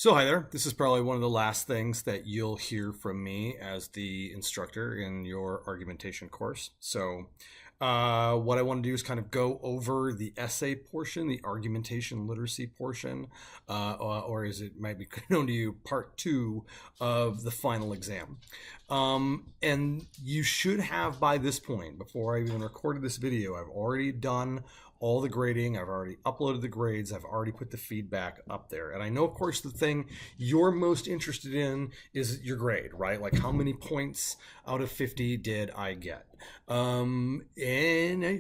So hi there. This is probably one of the last things that you'll hear from me as the instructor in your argumentation course. What I want to do is kind of go over the essay portion, the argumentation literacy portion, or as it might be known to you, part two of the final exam. And you should have by this point, before I even recorded this video, I've already done all the grading. I've already uploaded the grades. I've already put the feedback up there. And I know, of course, the thing you're most interested in is your grade, right? Like how many points out of 50 did I get? And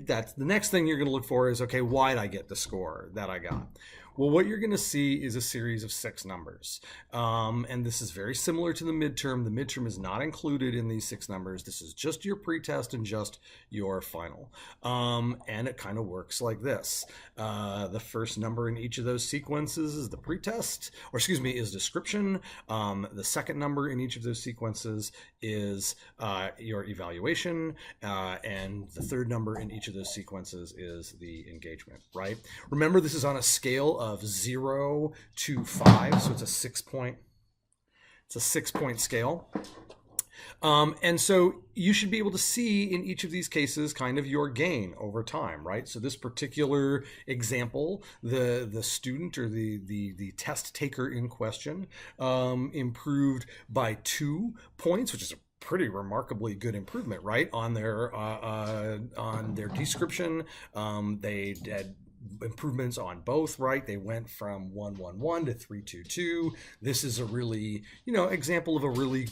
that's the next thing you're going to look for is, okay, why did I get the score that I got? Well, what you're going to see is a series of 6 numbers. And this is very similar to the midterm. The midterm is not included in these 6 numbers. This is just your pretest and just your final. And it kind of works like this. The first number in each of those sequences is the pretest, or excuse me, is description. The second number in each of those sequences is your evaluation. And the third number in each of those sequences is the engagement, right? Remember, this is on a scale of 0 to 5, so it's a 6-point scale. And so you should be able to see in each of these cases kind of your gain over time, right? So this particular example, the student or the test taker in question improved by 2 points, which is a pretty remarkably good improvement, right? On their description. They had improvements on both, right? They went from 111 to 322. This is a really, example of a really,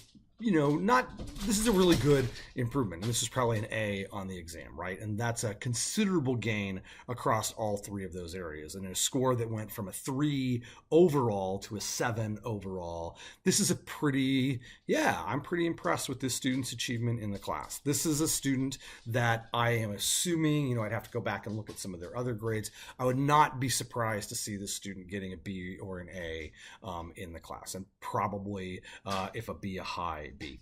this is a really good improvement. And this is probably an A on the exam, right? And that's a considerable gain across all 3 of those areas. And a score that went from a 3 overall to a 7 overall. This is a I'm pretty impressed with this student's achievement in the class. This is a student that I am assuming, I'd have to go back and look at some of their other grades. I would not be surprised to see this student getting a B or an A in the class, and probably if a B, a high B.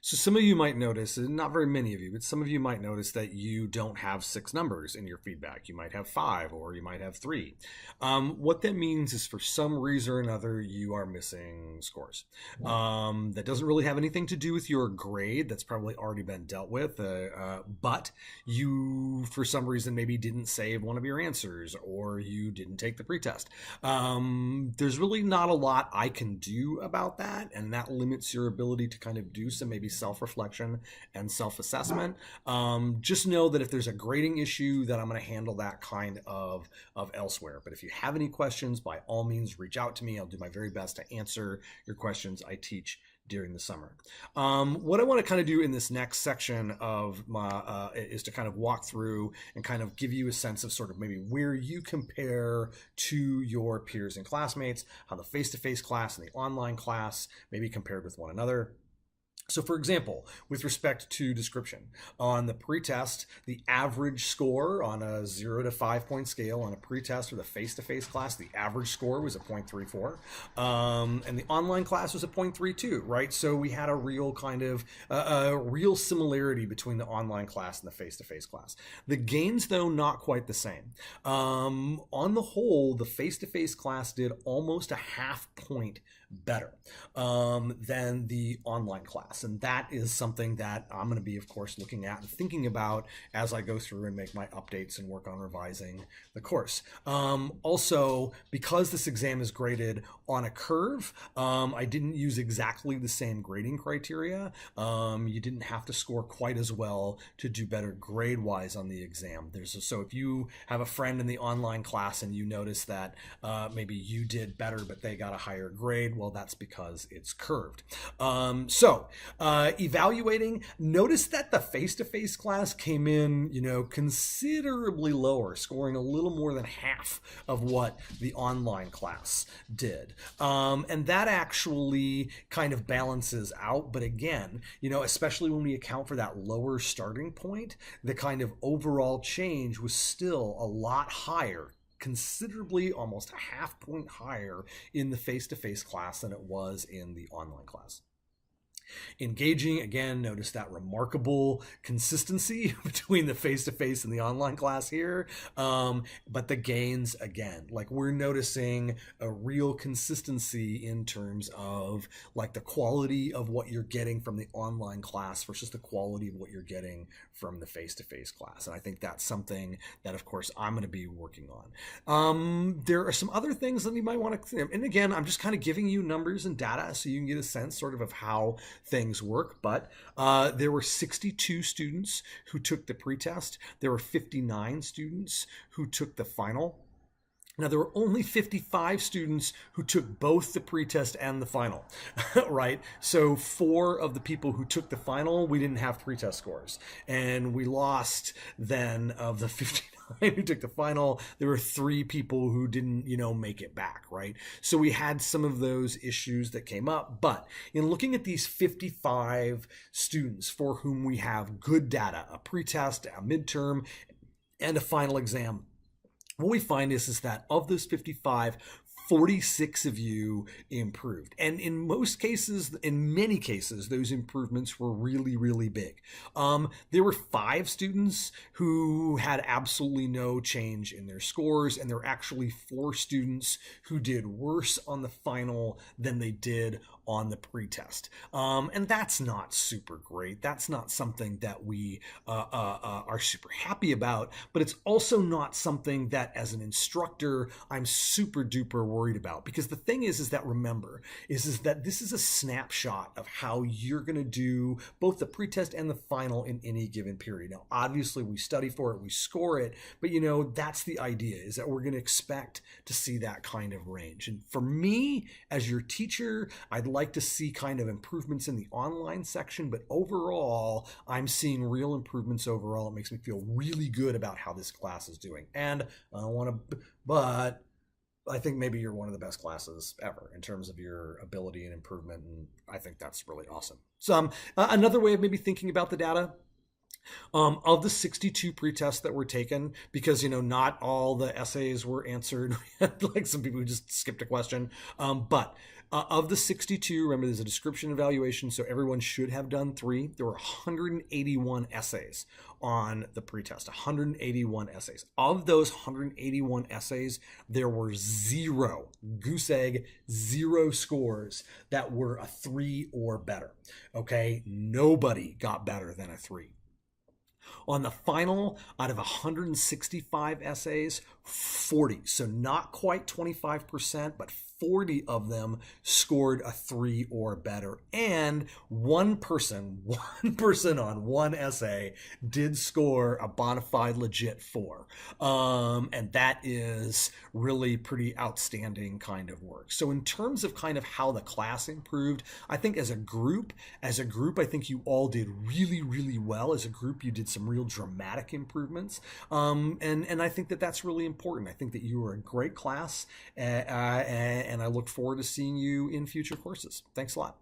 So some of you might notice, and not very many of you, but some of you might notice that you don't have 6 numbers in your feedback. You might have 5 or you might have 3. What that means is for some reason or another, you are missing scores. That doesn't really have anything to do with your grade. That's probably already been dealt with. But you, for some reason, maybe didn't save one of your answers or you didn't take the pretest. There's really not a lot I can do about that, and that limits your ability to kind of do some maybe self-reflection and self-assessment. Just know that if there's a grading issue, that I'm going to handle that kind of elsewhere. But if you have any questions, by all means, reach out to me. I'll do my very best to answer your questions. I teach during the summer. What I want to kind of do in this next section of my is to kind of walk through and kind of give you a sense of sort of maybe where you compare to your peers and classmates, how the face-to-face class and the online class maybe compared with one another. So for example, with respect to description, on the pretest, the average score on a 0 to 5 point scale on a pretest or the face-to-face class, the average score was a 0.34. And the online class was a 0.32, right? So we had a real kind of a real similarity between the online class and the face-to-face class. The gains, though, not quite the same. On the whole, the face-to-face class did almost a half point better than the online class. And that is something that I'm going to be, of course, looking at and thinking about as I go through and make my updates and work on revising the course. Also, because this exam is graded on a curve, I didn't use exactly the same grading criteria. You didn't have to score quite as well to do better grade-wise on the exam. So if you have a friend in the online class and you notice that maybe you did better but they got a higher grade, well, that's because it's curved. Evaluating, notice that the face-to-face class came in, considerably lower, scoring a little more than half of what the online class did. And that actually kind of balances out. But again, especially when we account for that lower starting point, the kind of overall change was still a lot higher, considerably, almost a half point higher in the face-to-face class than it was in the online class. Engaging, again, notice that remarkable consistency between the face-to-face and the online class here. But the gains, again, like we're noticing a real consistency in terms of like the quality of what you're getting from the online class versus the quality of what you're getting from the face-to-face class. And I think that's something that, of course, I'm going to be working on. There are some other things that you might want to, and again, I'm just kind of giving you numbers and data so you can get a sense sort of how things work. But there were 62 students who took the pretest. There were 59 students who took the final. Now, there were only 55 students who took both the pretest and the final, right? So 4 of the people who took the final, we didn't have pretest scores. And we lost then of the 59 who took the final, there were 3 people who didn't, make it back, right? So we had some of those issues that came up. But in looking at these 55 students for whom we have good data, a pretest, a midterm, and a final exam, what we find is that of those 55, 46 of you improved. And in most cases, in many cases, those improvements were really, really big. There were 5 students who had absolutely no change in their scores, and there were actually 4 students who did worse on the final than they did on the pretest. And that's not super great. That's not something that we are super happy about, but it's also not something that as an instructor, I'm super duper worried about. Because the thing is that remember, is that this is a snapshot of how you're going to do both the pretest and the final in any given period. Now, obviously we study for it, we score it, but that's the idea, is that we're going to expect to see that kind of range. And for me, as your teacher, I'd like to see kind of improvements in the online section, but overall, I'm seeing real improvements overall. It makes me feel really good about how this class is doing. And but I think maybe you're one of the best classes ever in terms of your ability and improvement, and I think that's really awesome. So another way of maybe thinking about the data, of the 62 pretests that were taken, because not all the essays were answered, we had like some people who just skipped a question, but of the 62, remember there's a description evaluation, so everyone should have done 3. There were 181 essays on the pretest, 181 essays. Of those 181 essays, there were 0, goose egg, 0 scores that were a 3 or better. Okay, nobody got better than a 3. On the final, out of 165 essays, 40, so not quite 25%, but 40 of them scored a 3 or better. And one person on one essay did score a bona fide legit 4. And that is really pretty outstanding kind of work. So in terms of kind of how the class improved, I think as a group, I think you all did really, really well. As a group, you did some real dramatic improvements. And I think that that's really important. I think that you were a great class, and I look forward to seeing you in future courses. Thanks a lot.